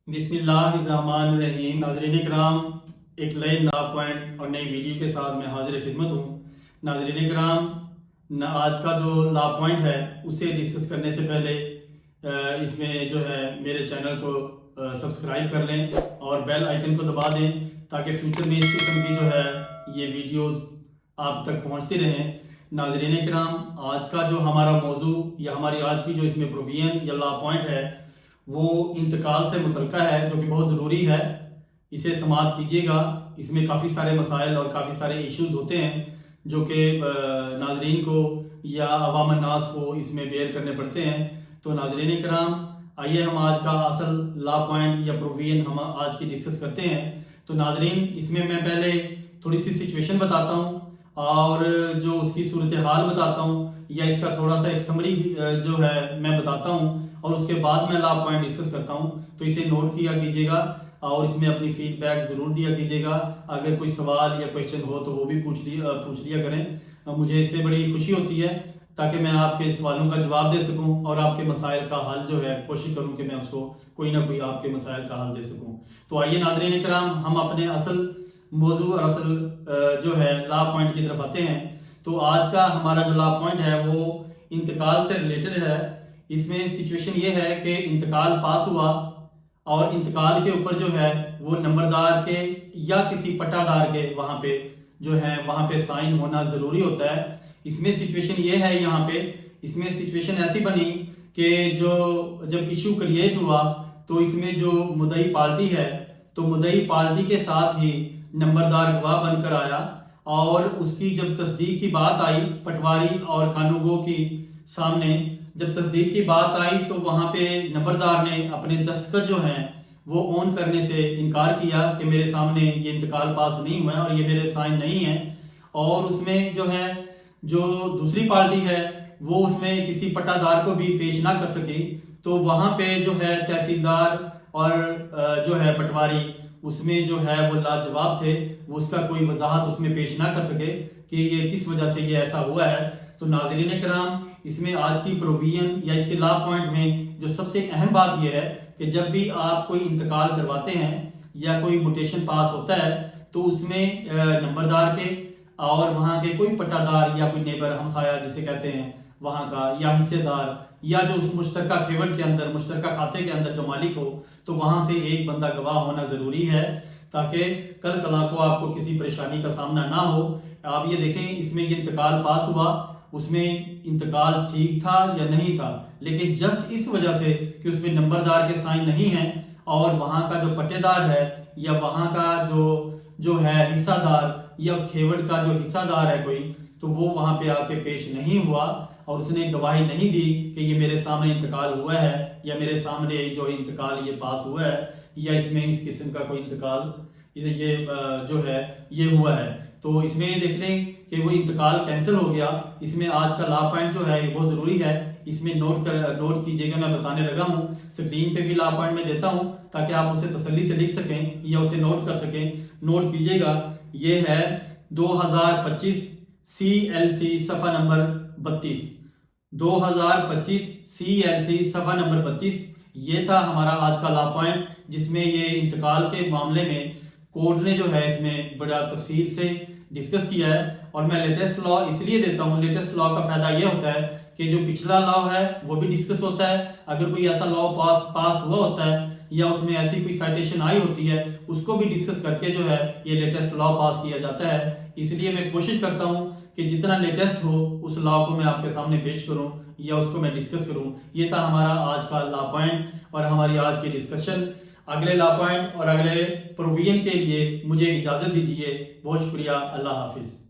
بسم اللہ الرحمن الرحیم۔ ناظرین کرام، ایک نئے لا پوائنٹ اور نئی ویڈیو کے ساتھ میں حاضر خدمت ہوں۔ ناظرین کرام، آج کا جو لا پوائنٹ ہے اسے ڈسکس کرنے سے پہلے اس میں جو ہے میرے چینل کو سبسکرائب کر لیں اور بیل آئیکن کو دبا دیں تاکہ فیوچر میں اس قسم کی جو ہے یہ ویڈیوز آپ تک پہنچتی رہیں۔ ناظرین کرام، آج کا جو ہمارا موضوع یا ہماری آج کی جو اس میں پروویژن یا لا پوائنٹ ہے وہ انتقال سے متعلقہ ہے، جو کہ بہت ضروری ہے۔ اسے سماعت کیجیے گا۔ اس میں کافی سارے مسائل اور کافی سارے ایشوز ہوتے ہیں جو کہ ناظرین کو یا عوام الناس کو اس میں بیئر کرنے پڑتے ہیں۔ تو ناظرین کرام، آئیے ہم آج کا اصل لا پوائنٹ یا پروویژن ہم آج کی ڈسکس کرتے ہیں۔ تو ناظرین، اس میں پہلے تھوڑی سی سچویشن بتاتا ہوں اور جو اس کی صورتحال بتاتا ہوں، یا اس کا تھوڑا سا ایک سمری جو ہے میں بتاتا ہوں، اور اس کے بعد میں لا پوائنٹ ڈسکس کرتا ہوں۔ تو اسے نوٹ کیا کیجیے گا اور اس میں اپنی فیڈ بیک ضرور دیا کیجیے گا۔ اگر کوئی سوال یا کویشچن ہو تو وہ بھی پوچھ لیا کریں۔ مجھے اس سے بڑی خوشی ہوتی ہے تاکہ میں آپ کے سوالوں کا جواب دے سکوں اور آپ کے مسائل کا حل جو ہے کوشش کروں کہ میں اس کو کوئی نہ کوئی آپ کے مسائل کا حل دے سکوں۔ تو آئیے ناظرین کرام، ہم اپنے اصل موضوع اور اصل جو ہے لا پوائنٹ کی طرف آتے ہیں۔ تو آج کا ہمارا جو لا پوائنٹ ہے وہ انتقال سے ریلیٹڈ ہے۔ اس میں سچویشن یہ ہے کہ انتقال پاس ہوا اور انتقال کے اوپر جو ہے وہ نمبردار کے یا کسی پٹہ دار کے وہاں پہ سائن ہونا ضروری ہوتا ہے۔ اس میں سچویشن یہ ہے، یہاں پہ اس میں سچویشن ایسی بنی کہ جب ایشو کریٹ ہوا تو اس میں جو مدعی پارٹی ہے تو مدعی پارٹی کے ساتھ ہی نمبردار گواہ بن کر آیا، اور اس کی جب تصدیق کی بات آئی پٹواری اور قانونگو کی سامنے، جب تصدیق کی بات آئی تو وہاں پہ نمبردار نے اپنے دستخط جو ہیں وہ اون کرنے سے انکار کیا کہ میرے سامنے یہ انتقال پاس نہیں ہوا ہے اور یہ میرے سائن نہیں ہیں۔ اور اس میں جو ہے جو دوسری پارٹی ہے وہ اس میں کسی پٹہ دار کو بھی پیش نہ کر سکی، تو وہاں پہ جو ہے تحصیلدار اور جو ہے پٹواری اس میں جو ہے وہ لاجواب تھے، وہ اس کا کوئی وضاحت اس میں پیش نہ کر سکے کہ یہ کس وجہ سے یہ ایسا ہوا ہے۔ تو ناظرین کرام، اس میں آج کی پروویژن یا اس کے لا پوائنٹ میں جو سب سے اہم بات یہ ہے کہ جب بھی آپ کوئی انتقال کرواتے ہیں یا کوئی موٹیشن پاس ہوتا ہے تو اس میں نمبردار کے اور وہاں کے کوئی پٹہ دار یا کوئی نیبر، ہمسایہ جسے کہتے ہیں وہاں کا، یا حصے دار، یا جو اس مشترکہ کھیوٹ کے اندر، مشترکہ کھاتے کے اندر جو مالک ہو، تو وہاں سے ایک بندہ گواہ ہونا ضروری ہے تاکہ کل کلا کو آپ کو کسی پریشانی کا سامنا نہ ہو۔ آپ یہ دیکھیں، اس میں یہ انتقال پاس ہوا، اس میں انتقال ٹھیک تھا یا نہیں تھا، لیکن جسٹ اس وجہ سے کہ اس میں نمبردار کے سائن نہیں ہیں اور وہاں کا جو پٹے دار ہے یا وہاں کا جو ہے حصہ دار یا اس کھیوٹ کا جو حصہ دار ہے کوئی، تو وہ وہاں پہ آ کے پیش نہیں ہوا اور اس نے گواہی نہیں دی کہ یہ میرے سامنے انتقال ہوا ہے یا میرے سامنے جو انتقال یہ پاس ہوا ہے یا اس میں اس قسم کا کوئی انتقال یہ جو ہے یہ ہوا ہے۔ تو اس میں یہ دیکھ لیں کہ وہ انتقال کینسل ہو گیا۔ اس میں آج کا لا پوائنٹ جو ہے یہ بہت ضروری ہے، اس میں نوٹ کیجئے گا۔ میں بتانے لگا ہوں، سکرین پہ بھی لا پوائنٹ میں دیتا ہوں تاکہ آپ اسے تسلی سے لکھ سکیں یا اسے نوٹ کر سکیں۔ نوٹ کیجئے گا، یہ ہے 2025 CLC صفحہ نمبر 32، 2025 CLC صفحہ نمبر 32۔ یہ تھا ہمارا آج کا لا پوائنٹ، جس میں یہ انتقال کے معاملے میں کورٹ نے جو ہے اس میں بڑا تفصیل سے ڈسکس کیا ہے۔ اور میں لیٹسٹ لا اس لیے دیتا ہوں، لیٹسٹ لا کا فائدہ یہ ہوتا ہے کہ جو پچھلا لا ہے وہ بھی ڈسکس ہوتا ہے، اگر کوئی ایسا لا پاس ہوا ہوتا ہے یا اس میں ایسی کوئی سائٹیشن آئی ہوتی ہے اس کو بھی ڈسکس کر کے جو ہے یہ لیٹسٹ لا پاس کیا جاتا ہے۔ اس لیے میں کوشش کرتا ہوں کہ جتنا لیٹسٹ ہو اس لا کو میں آپ کے سامنے پیش کروں یا اس کو میں ڈسکس کروں۔ یہ تھا ہمارا آج کا لا پوائنٹ اور ہماری آج کی ڈسکشن۔ اگلے لا پوائنٹ اور اگلے پروویژن کے لیے مجھے اجازت دیجیے۔ بہت شکریہ، اللہ حافظ۔